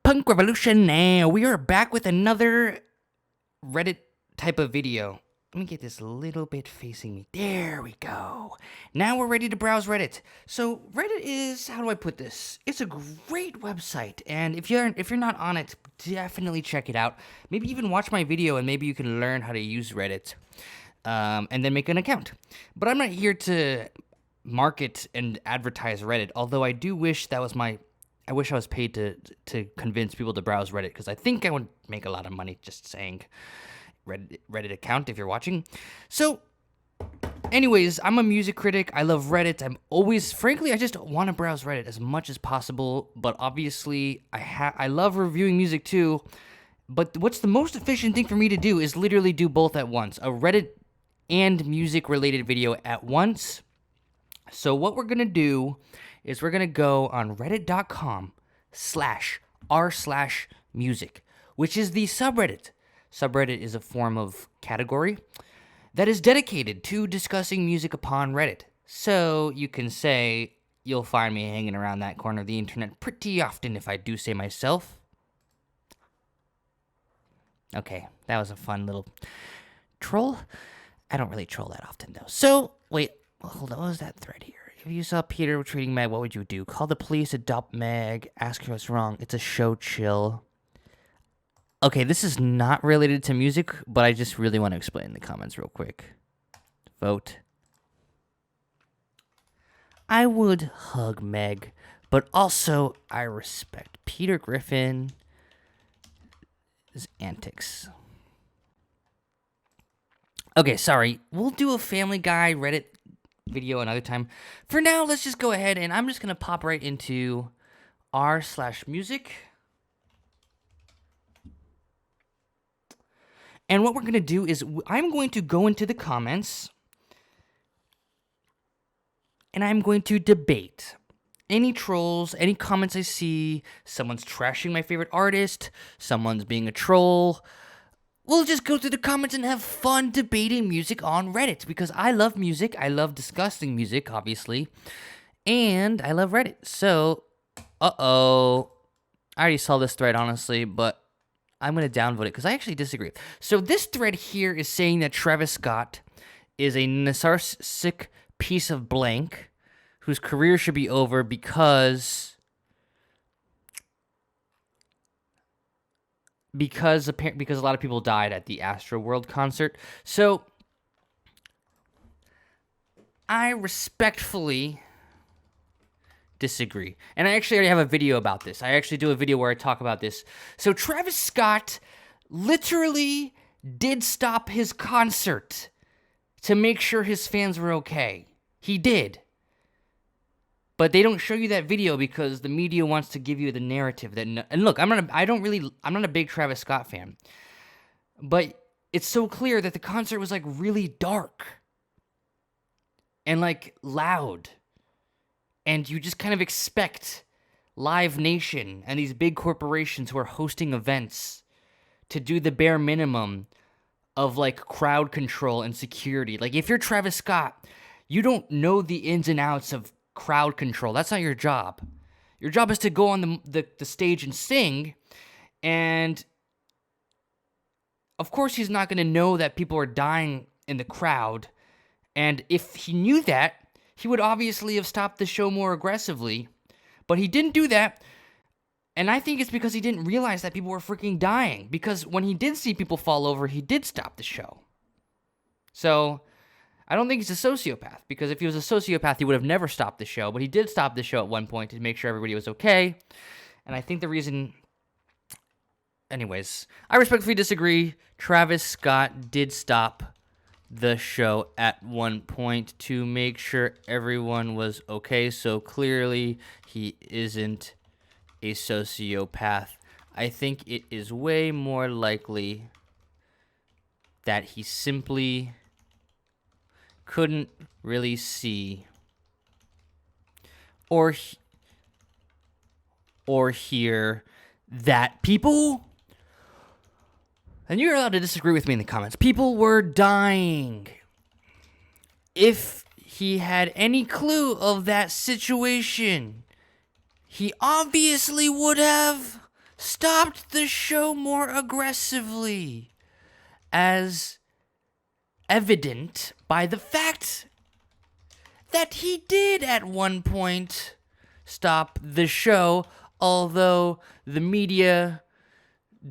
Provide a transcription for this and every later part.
Punk Revolution now. We are back with another Reddit type of video. Let me get this a little bit facing me. There we go. Now we're ready to browse Reddit. So Reddit is, how do I put this? It's a great website, and if you're not on it, definitely check it out. Maybe even watch my video, and maybe you can learn how to use Reddit, and then make an account. But I'm not here to market and advertise Reddit. Although I do wish that was I wish I was paid to convince people to browse Reddit, because I think I would make a lot of money just saying Reddit account if you're watching. So, anyways, I'm a music critic. I love Reddit. I just want to browse Reddit as much as possible. But obviously, I love reviewing music too. But what's the most efficient thing for me to do is literally do both at once. A Reddit and music related video at once. So what we're going to do is we're going to go on reddit.com/r/music, which is the subreddit. Subreddit is a form of category that is dedicated to discussing music upon Reddit. So you can say you'll find me hanging around that corner of the internet pretty often, if I do say myself. Okay, that was a fun little troll. I don't really troll that often, though. So, wait, hold on, what was that thread here? If you saw Peter treating Meg, what would you do? Call the police, adopt Meg, ask her what's wrong. It's a show, chill. Okay, this is not related to music, but I just really want to explain in the comments real quick. Vote. I would hug Meg, but also I respect Peter Griffin's antics. Okay, sorry. We'll do a Family Guy Reddit video another time. For now, let's just go ahead and I'm just going to pop right into r/music. And what we're going to do is I'm going to go into the comments and I'm going to debate any trolls, any comments I see. Someone's trashing my favorite artist, someone's being a troll. We'll just go through the comments and have fun debating music on Reddit, because I love music. I love discussing music, obviously, and I love Reddit. So, I already saw this thread, honestly, but I'm going to downvote it because I actually disagree. So this thread here is saying that Travis Scott is a narcissistic piece of blank whose career should be over because a lot of people died at the Astroworld concert. So I respectfully disagree. And I actually already have a video about this. I actually do a video where I talk about this. So Travis Scott literally did stop his concert to make sure his fans were okay. He did. But they don't show you that video because the media wants to give you the narrative that. And look, I'm not a big Travis Scott fan, but it's so clear that the concert was like really dark and like loud, and you just kind of expect Live Nation and these big corporations who are hosting events to do the bare minimum of like crowd control and security. Like if you're Travis Scott, you don't know the ins and outs of crowd control. That's not your job. Your job is to go on the stage and sing, and of course he's not going to know that people are dying in the crowd, and if he knew that, he would obviously have stopped the show more aggressively, but he didn't do that, and I think it's because he didn't realize that people were freaking dying, because when he did see people fall over, he did stop the show. So I don't think he's a sociopath, because if he was a sociopath, he would have never stopped the show. But he did stop the show at one point to make sure everybody was okay. And I think the reason. Anyways, I respectfully disagree. Travis Scott did stop the show at one point to make sure everyone was okay. So clearly, he isn't a sociopath. I think it is way more likely that he simply couldn't really see or hear that people, and you're allowed to disagree with me in the comments, people were dying. If he had any clue of that situation, he obviously would have stopped the show more aggressively, as evident by the fact that he did at one point stop the show, although the media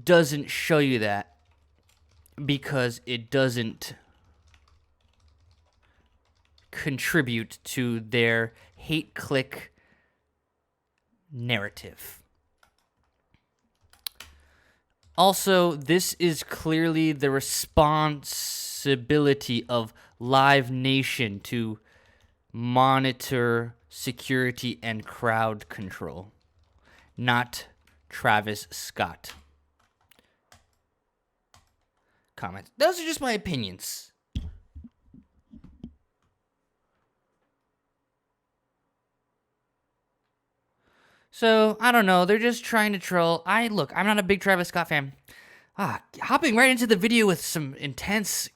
doesn't show you that because it doesn't contribute to their hate click narrative. Also, this is clearly the responsibility of Live Nation to monitor security and crowd control, not Travis Scott. Comments. Those are just my opinions. So, I don't know. They're just trying to troll. I'm not a big Travis Scott fan. Hopping right into the video with some intense...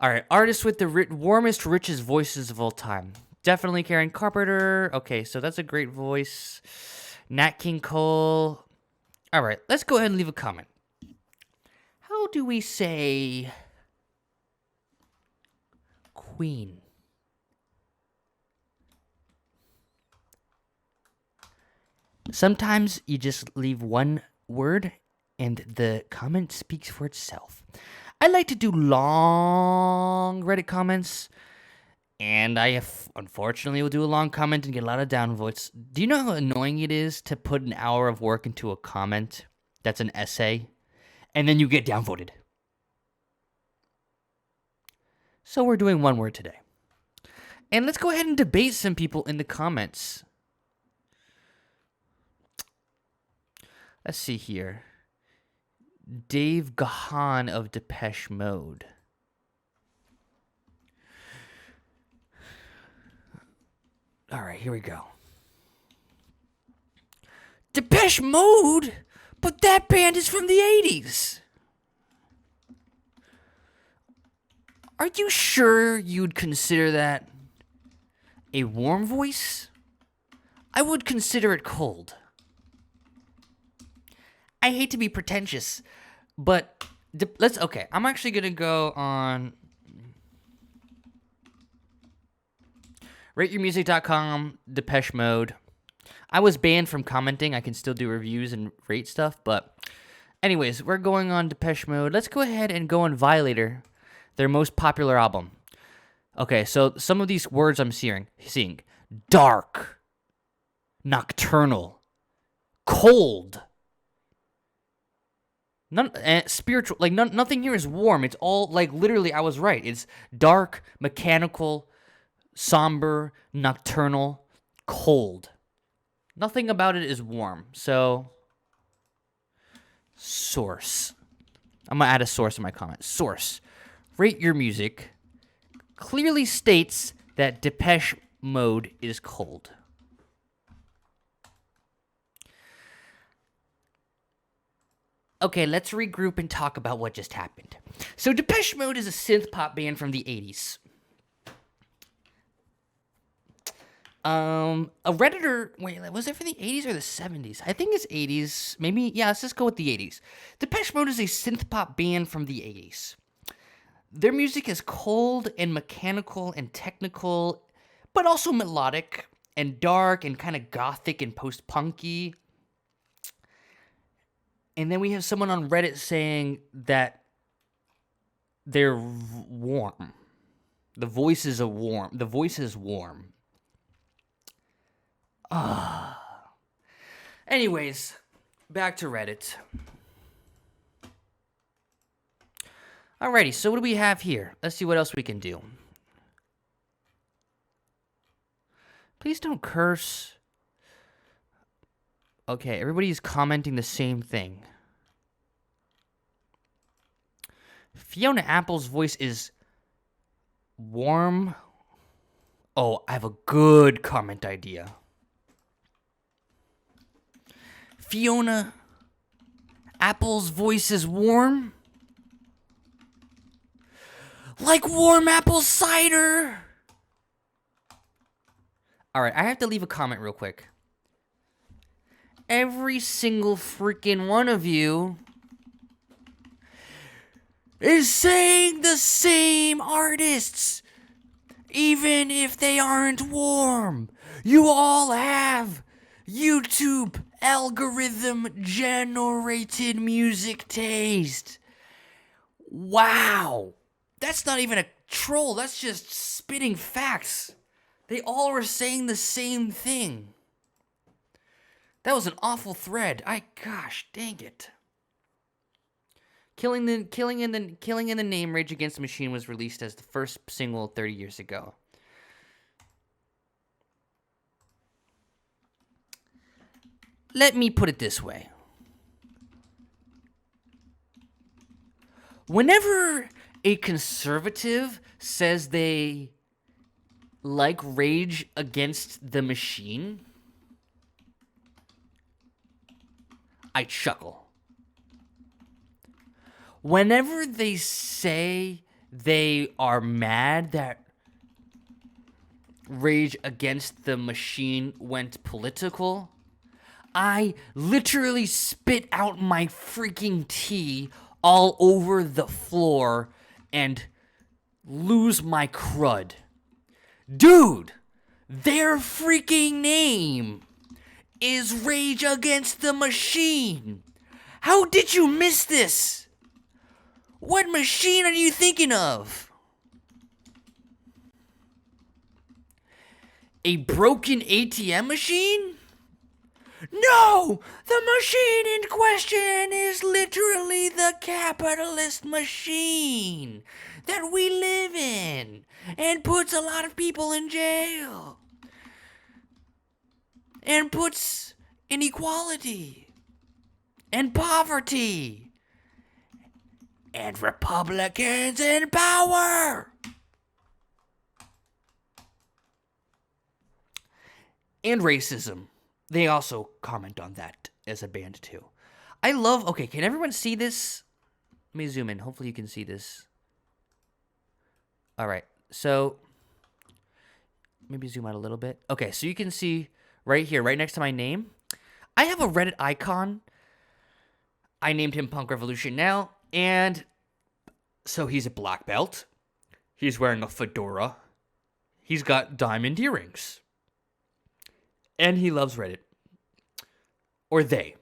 Alright, artists with the warmest, richest voices of all time. Definitely Karen Carpenter. Okay, so that's a great voice. Nat King Cole. Alright, let's go ahead and leave a comment. How do we say... Queen? Sometimes you just leave one word and the comment speaks for itself. I like to do long Reddit comments, and unfortunately will do a long comment and get a lot of downvotes. Do you know how annoying it is to put an hour of work into a comment that's an essay, and then you get downvoted? So we're doing one word today. And let's go ahead and debate some people in the comments. Let's see here. Dave Gahan of Depeche Mode. All right, here we go. Depeche Mode? But that band is from the 80s. Are you sure you'd consider that a warm voice? I would consider it cold. I hate to be pretentious, but okay, I'm actually going to go on rateyourmusic.com, Depeche Mode. I was banned from commenting. I can still do reviews and rate stuff, but anyways, we're going on Depeche Mode. Let's go ahead and go on Violator, their most popular album. Okay, so some of these words I'm seeing. Dark, nocturnal, cold, spiritual. Nothing here is warm. It's all, literally, I was right. It's dark, mechanical, somber, nocturnal, cold. Nothing about it is warm. So, source. I'm going to add a source in my comment. Source. Rate Your Music clearly states that Depeche Mode is cold. Okay, let's regroup and talk about what just happened. So Depeche Mode is a synth pop band from the 80s. A Redditor, wait, was it for the 80s or the 70s? I think it's 80s. Maybe, yeah, let's just go with the 80s. Depeche Mode is a synth pop band from the 80s. Their music is cold and mechanical and technical, but also melodic and dark and kind of gothic and post-punky. And then we have someone on Reddit saying that they're warm. The voice is warm. The voice is warm. Anyways, back to Reddit. Alrighty, so what do we have here? Let's see what else we can do. Please don't curse. Okay, everybody's commenting the same thing. Fiona Apple's voice is warm. Oh, I have a good comment idea. Fiona Apple's voice is warm. Like warm apple cider. All right, I have to leave a comment real quick. every single freaking one of you is saying the same artists, even if they aren't warm. You all have YouTube algorithm generated music taste. Wow. That's not even a troll. That's just spitting facts. They all are saying the same thing. That was an awful thread. Gosh, dang it. Killing in the Name, Rage Against the Machine was released as the first single 30 years ago. Let me put it this way. Whenever a conservative says they like Rage Against the Machine, I chuckle. Whenever they say they are mad that Rage Against the Machine went political, I literally spit out my freaking tea all over the floor and lose my crud. Dude, their freaking name is Rage Against the Machine. How did you miss this? What machine are you thinking of? A broken ATM machine? No! The machine in question is literally the capitalist machine that we live in and puts a lot of people in jail and puts inequality and poverty and Republicans in power. And racism. They also comment on that as a band too. Okay, can everyone see this? Let me zoom in. Hopefully you can see this. All right, so maybe zoom out a little bit. Okay, so you can see right here, right next to my name, I have a Reddit icon. I named him Punk Revolution Now, and so he's a black belt. He's wearing a fedora. He's got diamond earrings. And he loves Reddit. Or they.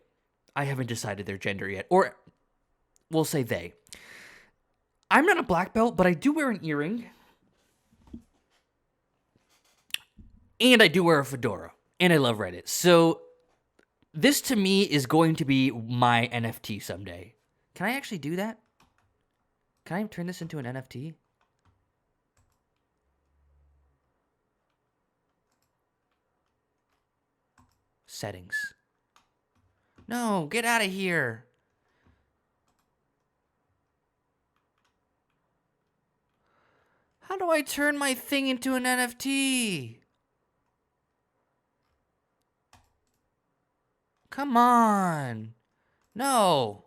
I haven't decided their gender yet. Or we'll say they. I'm not a black belt, but I do wear an earring. And I do wear a fedora. And I love Reddit. So this to me is going to be my NFT someday. Can I actually do that? Can I turn this into an NFT? Settings. No, get out of here. How do I turn my thing into an NFT? Come on. No.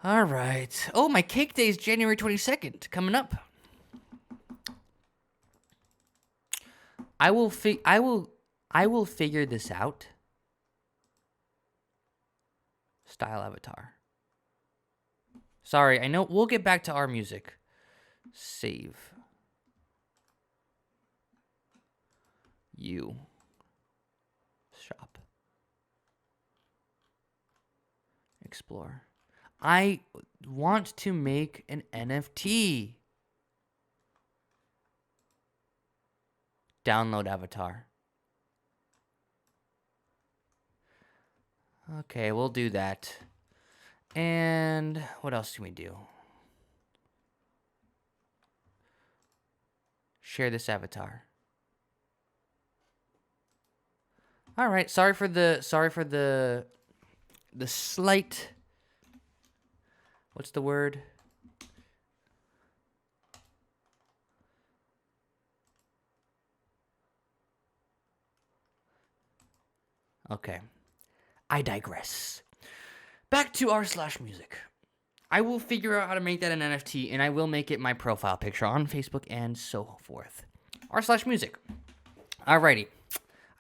All right. Oh, my cake day is January 22nd. Coming up. I will figure this out. Style avatar. Sorry, I know. We'll get back to our music. Save. You. Shop. Explore. I want to make an NFT. Download avatar. Okay, we'll do that. And what else can we do? Share this avatar. All right, sorry for the slight, what's the word? Okay. I digress. Back to r/music. I will figure out how to make that an NFT, and I will make it my profile picture on Facebook and so forth. r/music. Alrighty.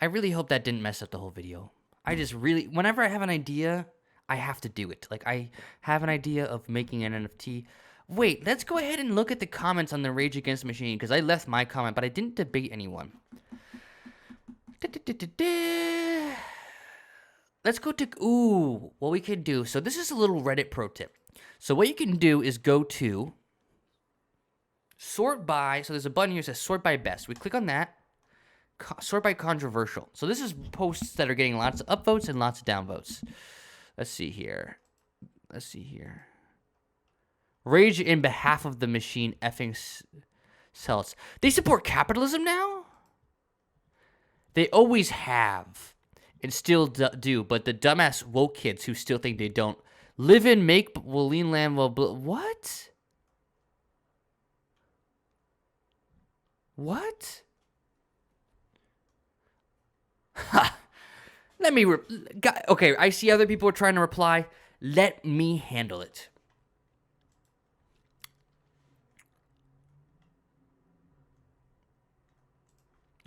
I really hope that didn't mess up the whole video. I just really, whenever I have an idea, I have to do it. Like, I have an idea of making an NFT. Wait, let's go ahead and look at the comments on the Rage Against the Machine, because I left my comment, but I didn't debate anyone. Let's go to, ooh, what we can do. So this is a little Reddit pro tip. So what you can do is go to sort by, so there's a button here that says sort by best. We click on that. Sort by controversial. So this is posts that are getting lots of upvotes and lots of downvotes. Let's see here. Rage in behalf of the machine effing sells. They support capitalism now? They always have and still do, but the dumbass woke kids who still think they don't live in make Wooleen land. What? What? Ha! Let me. Okay, I see other people are trying to reply. Let me handle it.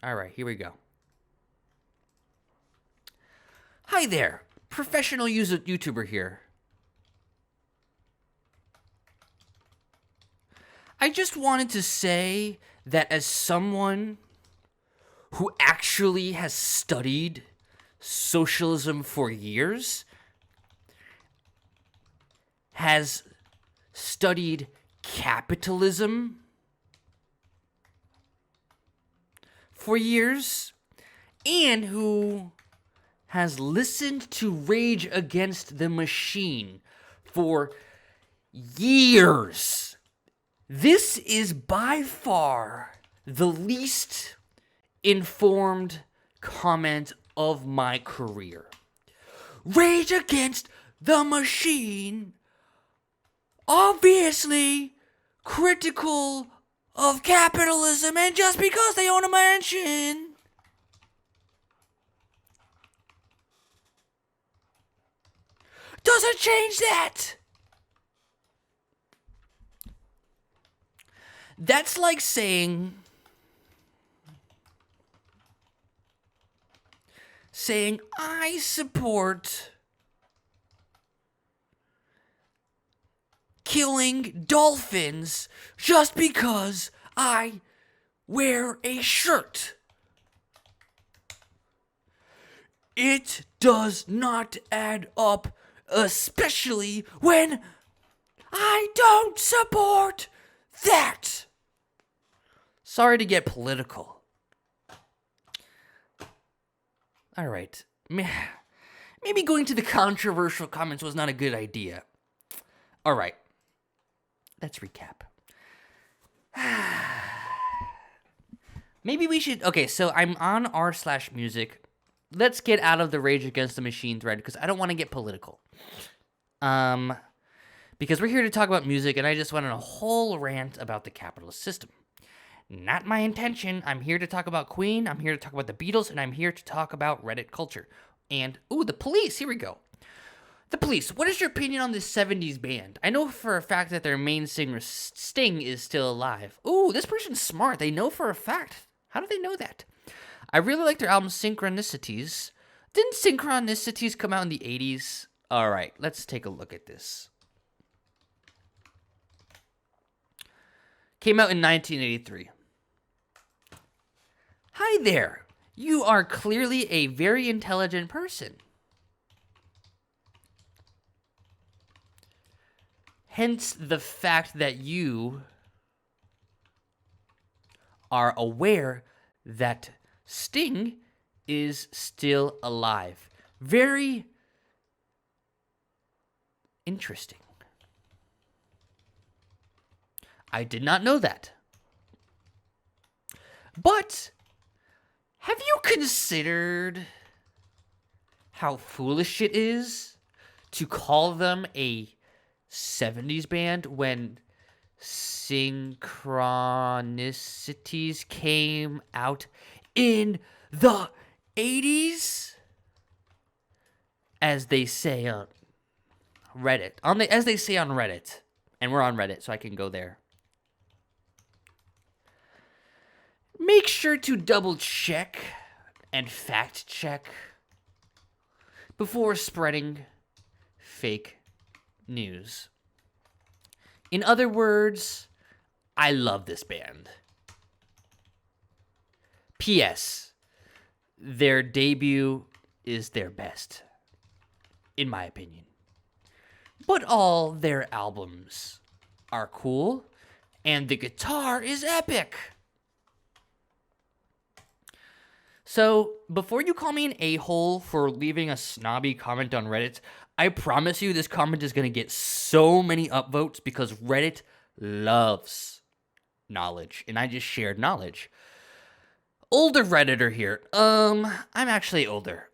All right, here we go. Hi there, professional YouTuber here. I just wanted to say that as someone who actually has studied socialism for years, has studied capitalism for years, and who has listened to Rage Against the Machine for years. This is by far the least informed comment of my career. Rage Against the Machine, obviously critical of capitalism, and just because they own a mansion doesn't change that. That's like saying I support killing dolphins just because I wear a shirt. It does not add up, especially when I don't support that. Sorry to get political. All right. Maybe going to the controversial comments was not a good idea. All right. Let's recap. Maybe we should... Okay, so I'm on r/music. Let's get out of the Rage Against the Machine thread because I don't want to get political. Because we're here to talk about music, and I just went on a whole rant about the capitalist system. Not my intention. I'm here to talk about Queen, I'm here to talk about the Beatles, and I'm here to talk about Reddit culture. And, ooh, the Police, here we go. The Police, what is your opinion on this 70s band? I know for a fact that their main singer, Sting, is still alive. Ooh, this person's smart. They know for a fact. How do they know that? I really like their album Synchronicities. Didn't Synchronicities come out in the 80s? All right, let's take a look at this. Came out in 1983. Hi there. You are clearly a very intelligent person. Hence the fact that you are aware that Sting is still alive. Very interesting. I did not know that. But have you considered how foolish it is to call them a 70s band when Synchronicities came out in the 80s? As they say on Reddit. As they say on Reddit. And we're on Reddit, so I can go there. Make sure to double check and fact check before spreading fake news. In other words, I love this band. P.S. Their debut is their best, in my opinion. But all their albums are cool, and the guitar is epic. So, before you call me an a-hole for leaving a snobby comment on Reddit, I promise you this comment is going to get so many upvotes because Reddit loves knowledge, and I just shared knowledge. Older Redditor here. I'm actually older.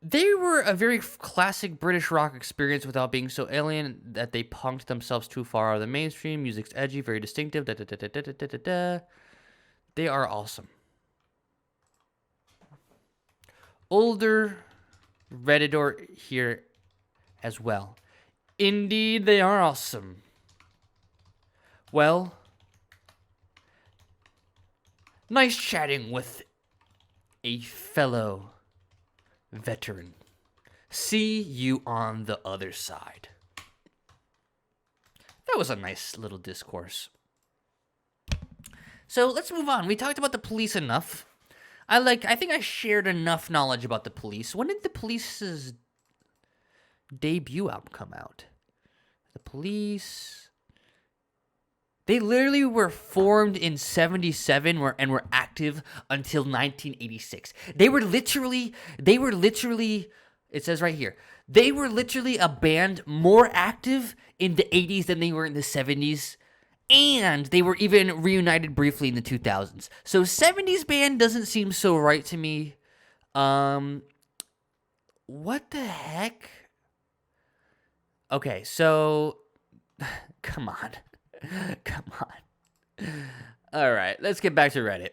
They were a very classic British rock experience without being so alien that they punked themselves too far out of the mainstream. Music's edgy, very distinctive. They are awesome. Older Redditor here as well. Indeed, they are awesome. Well, nice chatting with a fellow veteran. See you on the other side. That was a nice little discourse. So let's move on. We talked about the Police enough. I think I shared enough knowledge about the Police. When did the Police's debut album come out? The Police, they literally were formed in 77 and were active until 1986. They were literally, it says right here, they were literally a band more active in the 80s than they were in the 70s. And they were even reunited briefly in the 2000s. So 70s band doesn't seem so right to me. What the heck? Okay, so come on. Come on. All right, let's get back to Reddit.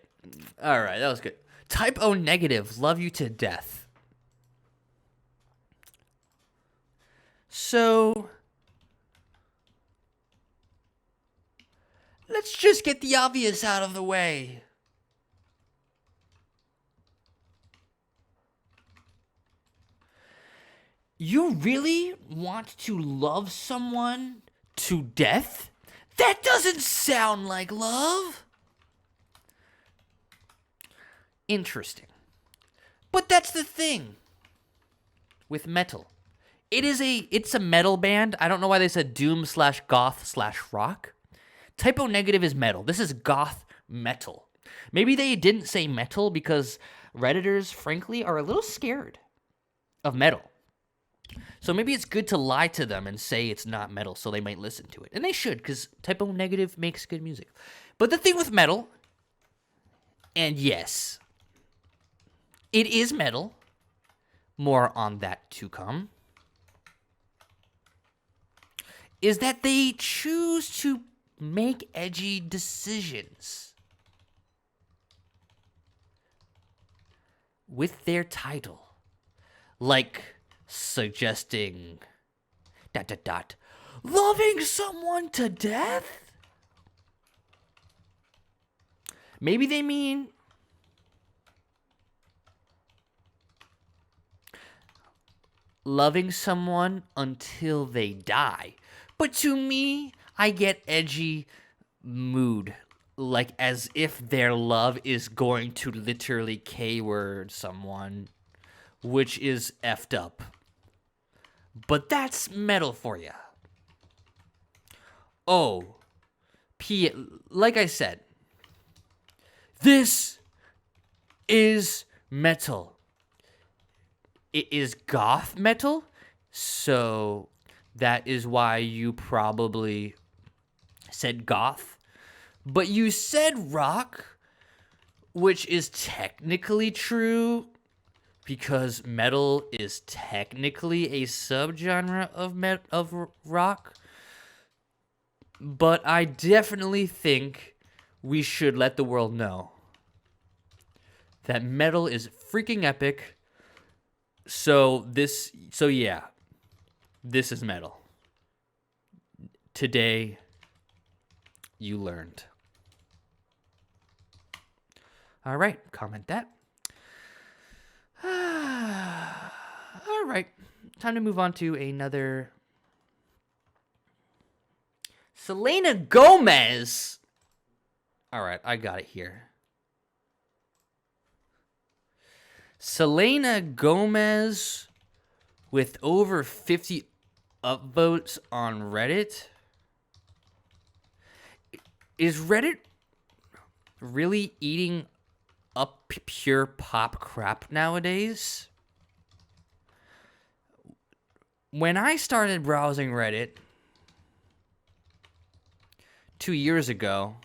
All right, that was good. Type O negative, love you to death. So let's just get the obvious out of the way. You really want to love someone to death? That doesn't sound like love. Interesting. But that's the thing with metal. It's a metal band. I don't know why they said doom/goth/rock. Type O negative is metal. This is goth metal. Maybe they didn't say metal because Redditors, frankly, are a little scared of metal. So maybe it's good to lie to them and say it's not metal so they might listen to it. And they should, because Type O negative makes good music. But the thing with metal, and yes, it is metal. More on that to come. Is that they choose to make edgy decisions with their title, like suggesting ... loving someone to death? Maybe they mean loving someone until they die. But to me, I get edgy mood, like as if their love is going to literally K-word someone, which is effed up. But that's metal for you. Oh, like I said, this is metal. It is goth metal, so that is why you probably said goth. But you said rock, which is technically true because metal is technically a subgenre of rock. But I definitely think we should let the world know that metal is freaking epic. So yeah, this is metal. Today, you learned. All right, comment that. All right. Time to move on to another. Selena Gomez. All right, I got it here. Selena Gomez with over 50 upvotes on Reddit. Is Reddit really eating up pure pop crap nowadays? When I started browsing Reddit 2 years ago,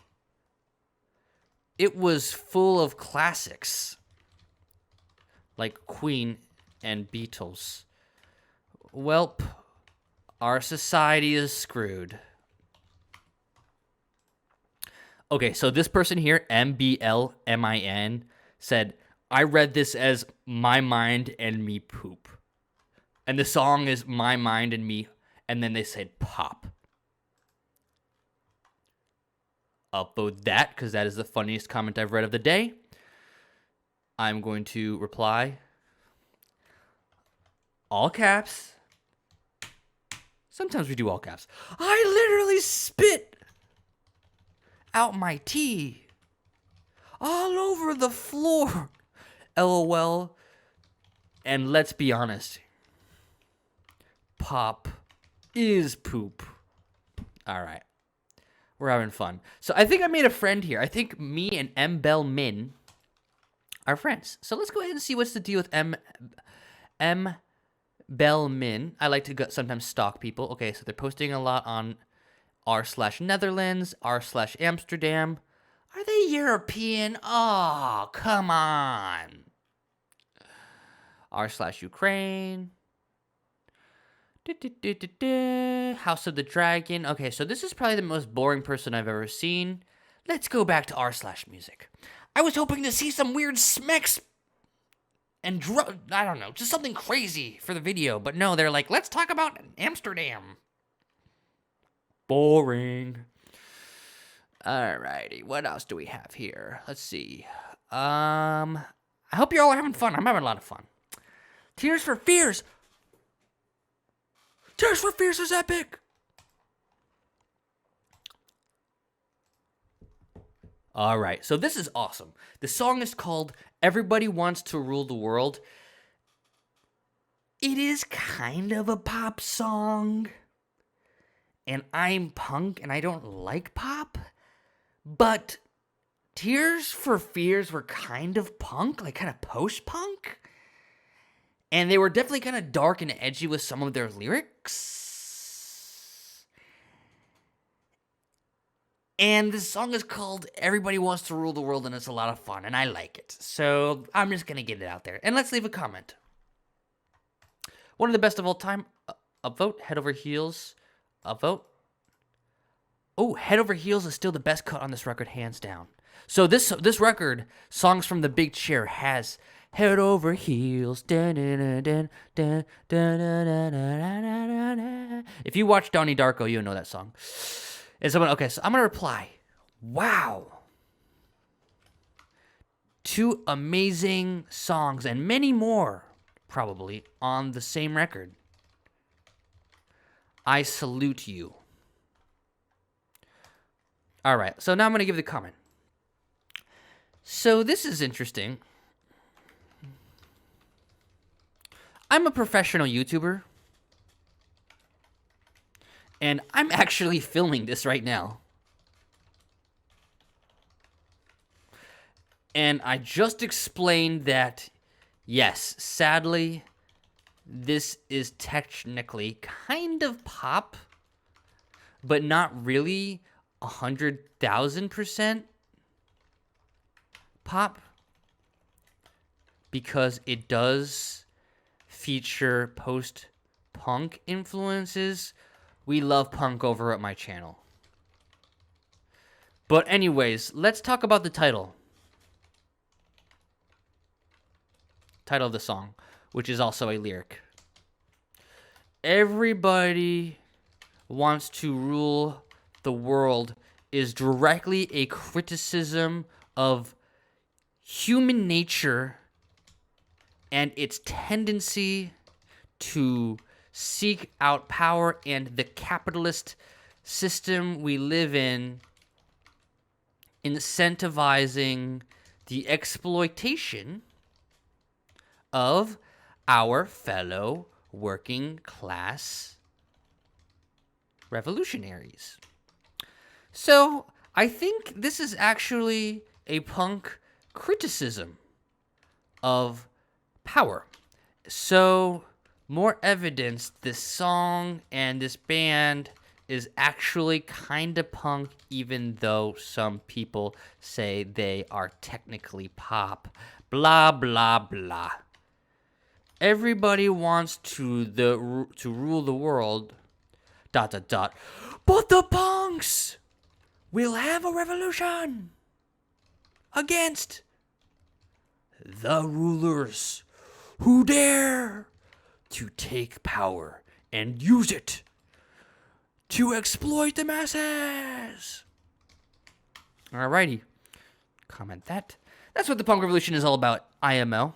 it was full of classics like Queen and Beatles. Welp, our society is screwed. Okay, so this person here, MBLMIN, said, I read this as My Mind and Me Poop. And the song is My Mind and Me, and then they said pop. Upvote that, because that is the funniest comment I've read of the day. I'm going to reply, all caps. Sometimes we do all caps. I literally spit out my tea all over the floor. LOL. And let's be honest, pop is poop. All right. We're having fun. So I think I made a friend here. I think me and M. Bell Min are friends. So let's go ahead and see what's the deal with M. Bell Min. I like to sometimes stalk people. Okay, so they're posting a lot on r/Netherlands, r/Amsterdam. Are they European? Oh, come on. r/Ukraine. House of the Dragon. Okay, so this is probably the most boring person I've ever seen. Let's go back to r/music. I was hoping to see some weird smecks and I don't know, just something crazy for the video. But no, they're like, let's talk about Amsterdam. Boring. Alrighty, what else do we have here? Let's see. I hope you're all having fun. I'm having a lot of fun. Tears for Fears. Tears for Fears is epic. All right, so this is awesome. The song is called Everybody Wants to Rule the World. It is kind of a pop song. And I'm punk and I don't like pop. But Tears for Fears were kind of punk, like kind of post-punk. And they were definitely kind of dark and edgy with some of their lyrics. And this song is called Everybody Wants to Rule the World, and it's a lot of fun, and I like it. So I'm just going to get it out there. And let's leave a comment. One of the best of all time, upvote, Head Over Heels, upvote. Oh, Head Over Heels is still the best cut on this record, hands down. So this record, Songs from the Big Chair, has Head Over Heels. Dun, dun, dun, dun, dun, dun, dun, dun, dun. If you watch Donnie Darko, you'll know that song. And someone, okay, so I'm going to reply. Wow. 2 amazing songs and many more, probably, on the same record. I salute you. All right, so now I'm going to give the comment. So this is interesting. I'm a professional YouTuber. And I'm actually filming this right now. And I just explained that, yes, sadly, this is technically kind of pop, but not really 100,000% pop, because it does feature post-punk influences. We love punk over at my channel. But anyways, let's talk about the title. Title of the song, which is also a lyric. Everybody wants to rule the world is directly a criticism of human nature and its tendency to seek out power, and the capitalist system we live in incentivizing the exploitation of our fellow working class revolutionaries. So I think this is actually a punk criticism of power. So more evidence this song and this band is actually kind of punk, even though some people say they are technically pop. Blah, blah, blah. Everybody wants to rule the world, ... But the punks will have a revolution against the rulers who dare to take power and use it to exploit the masses. Alrighty. Comment that. That's what the punk revolution is all about, IMO.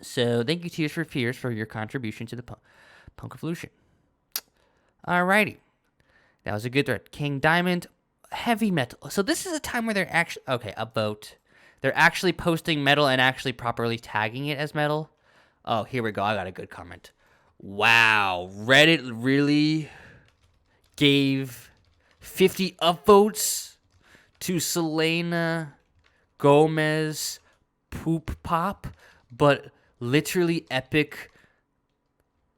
So thank you, Tears for Fears, for your contribution to the punk revolution. Alrighty. That was a good thread. King Diamond, heavy metal. So this is a time where they're actually... Okay, upvote. They're actually posting metal and actually properly tagging it as metal. Oh, here we go. I got a good comment. Wow. Reddit really gave 50 upvotes to Selena Gomez Poop Pop, but literally epic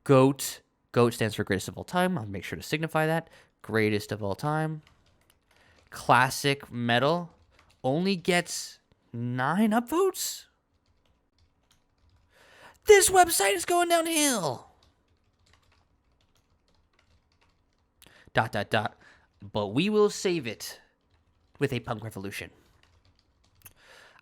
GOAT. GOAT stands for greatest of all time. I'll make sure to signify that. Greatest of all time. Classic metal only gets 9 upvotes? This website is going downhill. ... But we will save it with a punk revolution.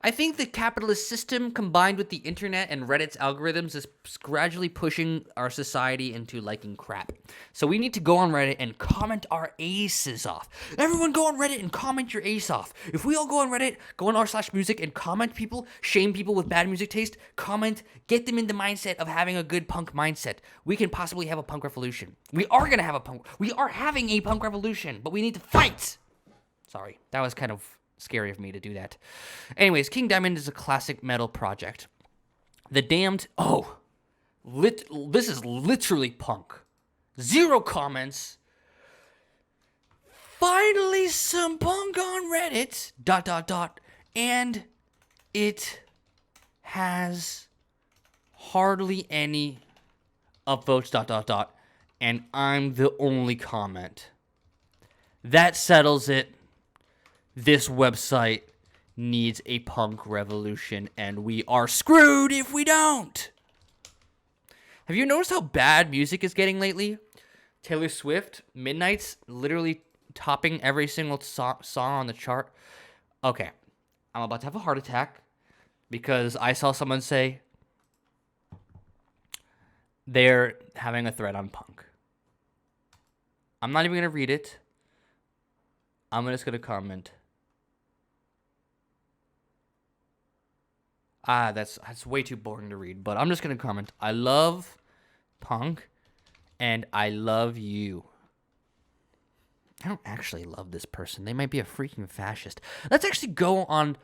I think the capitalist system combined with the internet and Reddit's algorithms is gradually pushing our society into liking crap. So we need to go on Reddit and comment our aces off. Everyone go on Reddit and comment your ace off. If we all go on Reddit, go on r/music and comment people, shame people with bad music taste, comment, get them in the mindset of having a good punk mindset. We can possibly have a punk revolution. We are having a punk revolution, but we need to fight. Sorry, that was kind of scary of me to do that. Anyways, King Diamond is a classic metal project. The Damned... Oh, this is literally punk. 0 comments. Finally, some punk on Reddit. ... And it has hardly any upvotes. ... And I'm the only comment. That settles it. This website needs a punk revolution, and we are screwed if we don't. Have you noticed how bad music is getting lately? Taylor Swift, Midnight's literally topping every single song on the chart. Okay, I'm about to have a heart attack because I saw someone say they're having a thread on punk. I'm not even going to read it. I'm just going to comment. That's way too boring to read, but I'm just going to comment. I love punk, and I love you. I don't actually love this person. They might be a freaking fascist. Let's actually go on...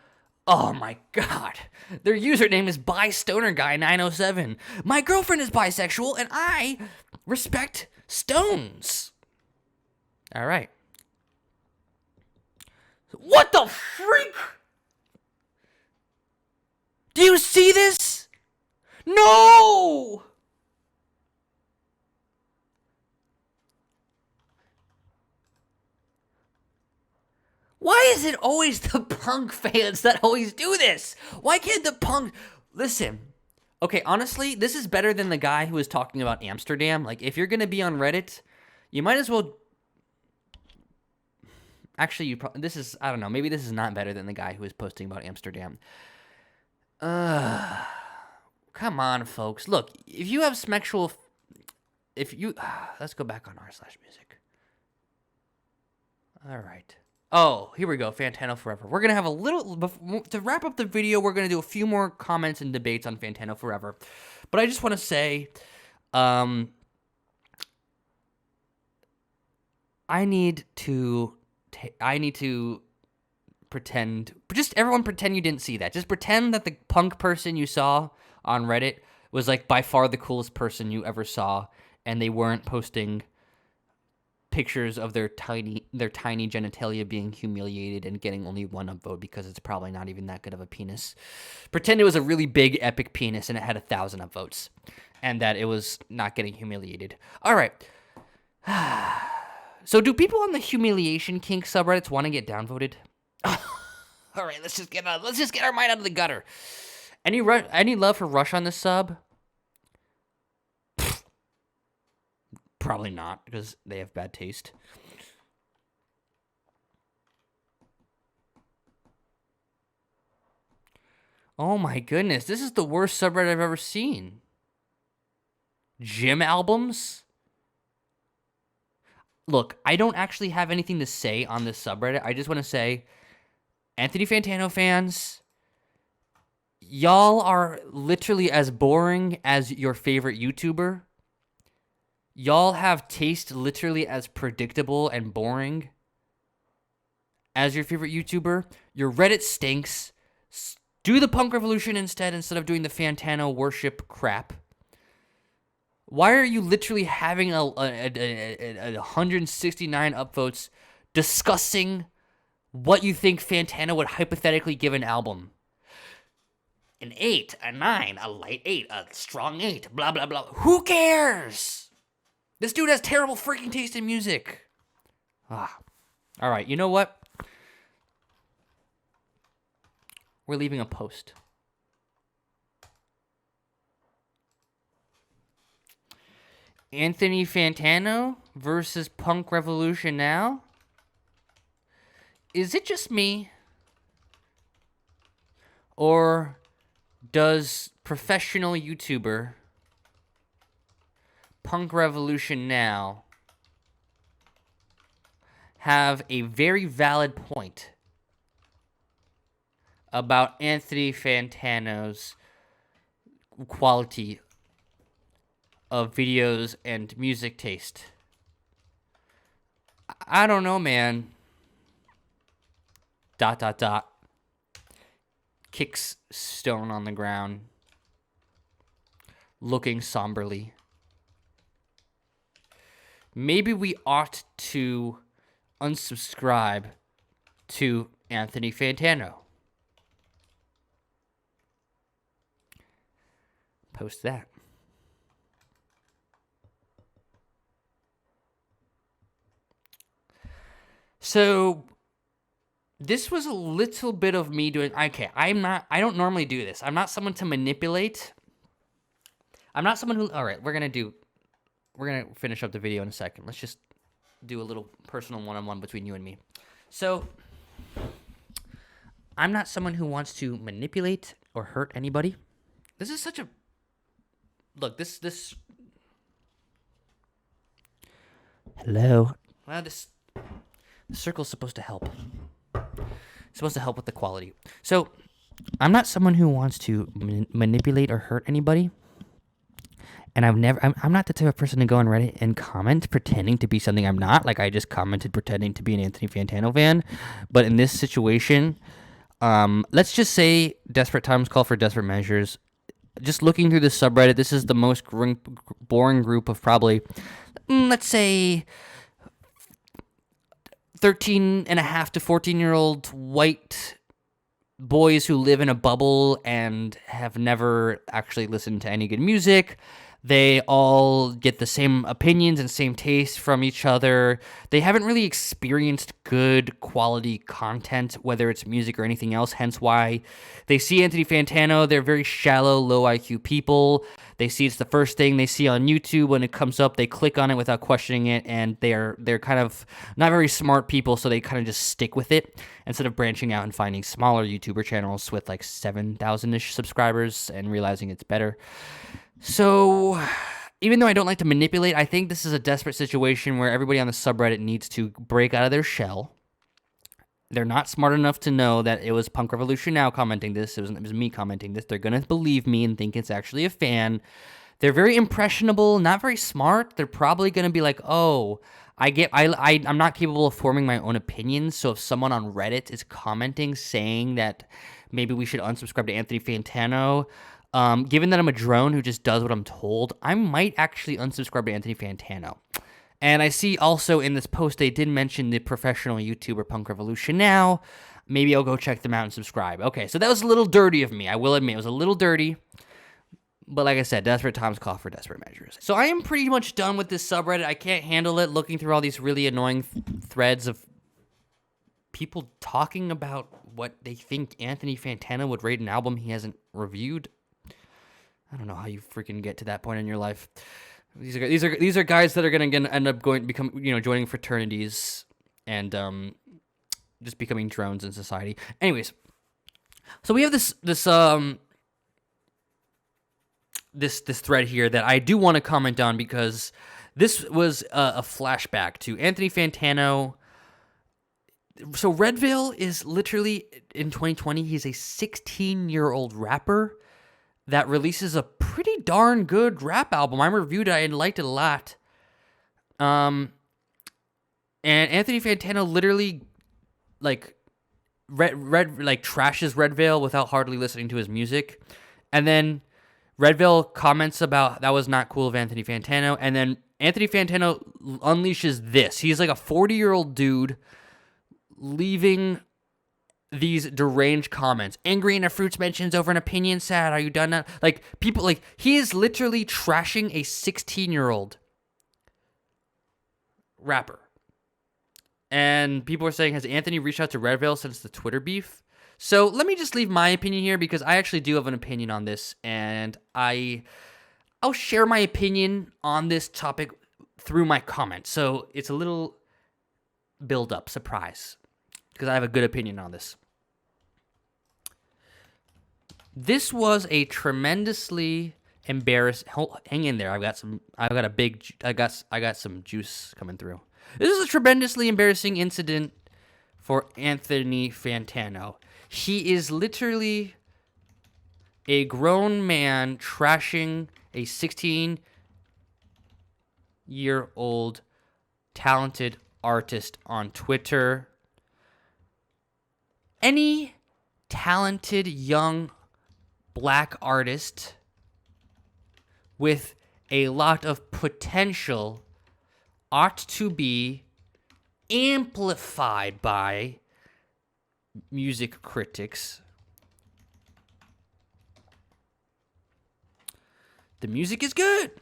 Oh my god. Their username is ByStonerGuy907. My girlfriend is bisexual, and I respect stones. All right. What the freak? Do you see this? No! Why is it always the punk fans that always do this? Why can't the punk... Listen. Okay, honestly, this is better than the guy who was talking about Amsterdam. Like, if you're going to be on Reddit, you might as well... Actually, this is... I don't know. Maybe this is not better than the guy who was posting about Amsterdam. Come on, folks. Look, if you have sexual... let's go back on r/music. All right. Oh, here we go. Fantano Forever. We're going to have a little... To wrap up the video, we're going to do a few more comments and debates on Fantano Forever. But I just want to say... Um, I need to pretend. Just everyone pretend you didn't see that. Just pretend that the punk person you saw on Reddit was like by far the coolest person you ever saw, and they weren't posting pictures of their tiny genitalia being humiliated and getting only one upvote because it's probably not even that good of a penis. Pretend it was a really big epic penis and it had 1,000 upvotes, and that it was not getting humiliated. All right. So do people on the humiliation kink subreddits want to get downvoted? All right, let's just get our mind out of the gutter. Any love for Rush on this sub? Probably not, because they have bad taste. Oh my goodness, this is the worst subreddit I've ever seen. Gym albums? Look, I don't actually have anything to say on this subreddit. I just want to say, Anthony Fantano fans, y'all are literally as boring as your favorite YouTuber. Y'all have taste literally as predictable and boring as your favorite YouTuber. Your Reddit stinks. Do the punk revolution instead of doing the Fantano worship crap. Why are you literally having a 169 upvotes discussing what you think Fantano would hypothetically give an album? An 8, a 9, a light 8, a strong 8, blah, blah, blah. Who cares? This dude has terrible freaking taste in music. All right, you know what? We're leaving a post. Anthony Fantano versus Punk Revolution Now? Is it just me? Or does professional YouTuber Punk Revolution Now have a very valid point about Anthony Fantano's quality of videos and music taste? I don't know, man. ... Kicks stone on the ground, looking somberly. Maybe we ought to unsubscribe to Anthony Fantano. Post that. So this was a little bit of me doing, okay, I don't normally do this. I'm not someone to manipulate. I'm not someone who, all right, we're going to finish up the video in a second. Let's just do a little personal one-on-one between you and me. So I'm not someone who wants to manipulate or hurt anybody. This is such a, look, this, hello. Well, the circle's supposed to help. It's supposed to help with the quality. So I'm not someone who wants to manipulate or hurt anybody. And I'm not the type of person to go on Reddit and comment pretending to be something I'm not. Like I just commented pretending to be an Anthony Fantano fan. But in this situation, let's just say desperate times call for desperate measures. Just looking through the subreddit, this is the most boring group of probably, let's say, 13 and a half to 14-year-old white boys who live in a bubble and have never actually listened to any good music. They all get the same opinions and same taste from each other. They haven't really experienced good quality content, whether it's music or anything else, hence why they see Anthony Fantano. They're very shallow, low IQ people. They see it's the first thing they see on YouTube. When it comes up, they click on it without questioning it, and they're kind of not very smart people, so they kind of just stick with it instead of branching out and finding smaller YouTuber channels with like 7,000-ish subscribers and realizing it's better. So even though I don't like to manipulate, I think this is a desperate situation where everybody on the subreddit needs to break out of their shell. They're not smart enough to know that it was Punk Revolution Now commenting this. It was me commenting this. They're going to believe me and think it's actually a fan. They're very impressionable, not very smart. They're probably going to be like, oh, I'm not capable of forming my own opinions. So if someone on Reddit is commenting saying that maybe we should unsubscribe to Anthony Fantano, given that I'm a drone who just does what I'm told, I might actually unsubscribe to Anthony Fantano. And I see also in this post they did mention the professional YouTuber Punk Revolution Now. Maybe I'll go check them out and subscribe. Okay, so that was a little dirty of me. I will admit it was a little dirty. But like I said, desperate times call for desperate measures. So I am pretty much done with this subreddit. I can't handle it looking through all these really annoying threads of people talking about what they think Anthony Fantano would rate an album he hasn't reviewed. I don't know how you freaking get to that point in your life. These are guys that are gonna end up joining fraternities and just becoming drones in society. Anyways, so we have this thread here that I do want to comment on because this was a flashback to Anthony Fantano. So Redveil is literally, in 2020, he's a 16-year-old rapper that releases a pretty darn good rap album. I reviewed it. I liked it a lot. And Anthony Fantano literally trashes Redveil without hardly listening to his music. And then Redveil comments about that was not cool of Anthony Fantano, and then Anthony Fantano unleashes this. He's like a 40-year-old dude leaving these deranged comments. Angry in a Fruits mentions over an opinion, sad. Are you done now? Like, people, like, he is literally trashing a 16-year-old rapper. And people are saying, has Anthony reached out to Redveil since the Twitter beef? So let me just leave my opinion here because I actually do have an opinion on this, and I'll share my opinion on this topic through my comments. So it's a little build-up, surprise, because I have a good opinion on this. This was a tremendously embarrassing. Hang in there. I got some juice coming through. This is a tremendously embarrassing incident for Anthony Fantano. He is literally a grown man trashing a 16-year-old talented artist on Twitter. Any talented young black artist with a lot of potential ought to be amplified by music critics. The music is good.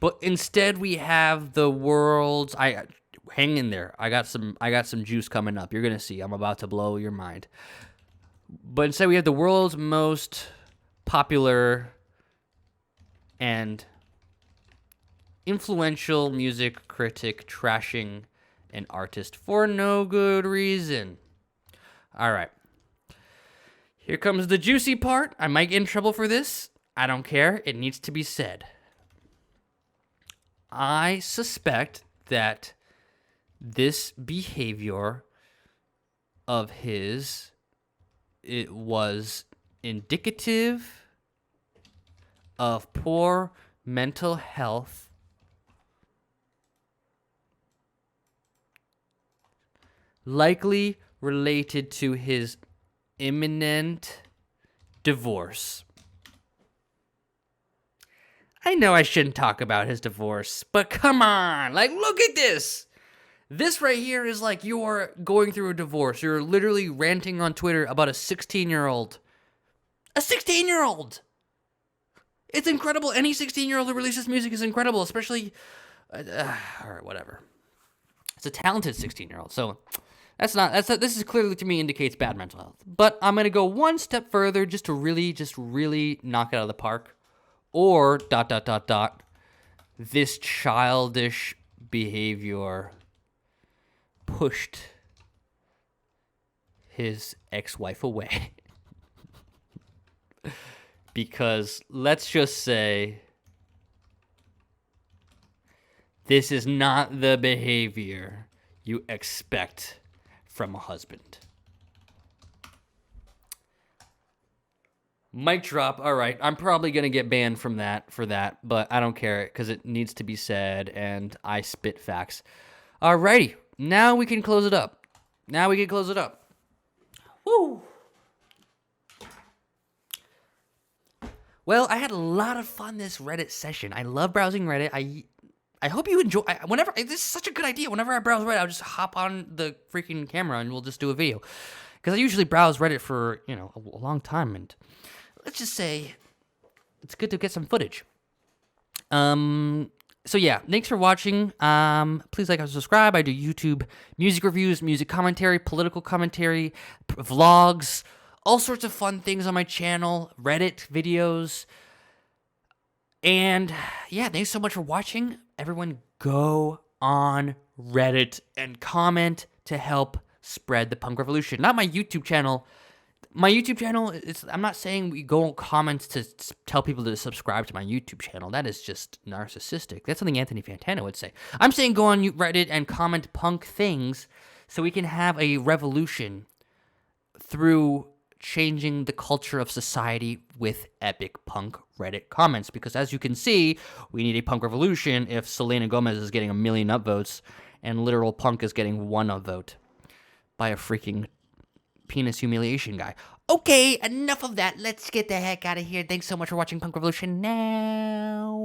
But instead we have the world's hang in there. I got some juice coming up. You're going to see. I'm about to blow your mind. But instead we have the world's most popular and influential music critic trashing an artist for no good reason. All right. Here comes the juicy part. I might get in trouble for this. I don't care. It needs to be said. I suspect that this behavior of his, it was indicative of poor mental health, likely related to his imminent divorce. I know I shouldn't talk about his divorce, but come on, like, look at this. This right here is like you're going through a divorce. You're literally ranting on Twitter about a 16-year-old. A 16-year-old! It's incredible. Any 16-year-old who releases music is incredible, especially... all right, whatever. It's a talented 16-year-old, so... This is clearly, to me, indicates bad mental health. But I'm going to go one step further just to really knock it out of the park. Or, ... this childish behavior pushed his ex-wife away. Because, let's just say, this is not the behavior you expect from a husband. Mic drop. All right. I'm probably going to get banned from that for that, but I don't care because it needs to be said and I spit facts. All righty. Now we can close it up. Woo. Well, I had a lot of fun this Reddit session. I love browsing Reddit. I hope you enjoy. This is such a good idea. Whenever I browse Reddit, I'll just hop on the freaking camera and we'll just do a video. Because I usually browse Reddit for a long time, and let's just say it's good to get some footage. So yeah, thanks for watching. Please like and subscribe. I do YouTube music reviews, music commentary, political commentary, vlogs, all sorts of fun things on my channel, Reddit videos. And yeah, thanks so much for watching. Everyone go on Reddit and comment to help spread the punk revolution. Not my YouTube channel. My YouTube channel, I'm not saying we go comment to tell people to subscribe to my YouTube channel. That is just narcissistic. That's something Anthony Fantano would say. I'm saying go on Reddit and comment punk things so we can have a revolution through changing the culture of society with epic punk Reddit comments. Because as you can see, we need a punk revolution if Selena Gomez is getting 1 million upvotes and literal punk is getting 1 upvote by a freaking penis humiliation guy. Okay, enough of that. Let's get the heck out of here. Thanks so much for watching Punk Revolution now.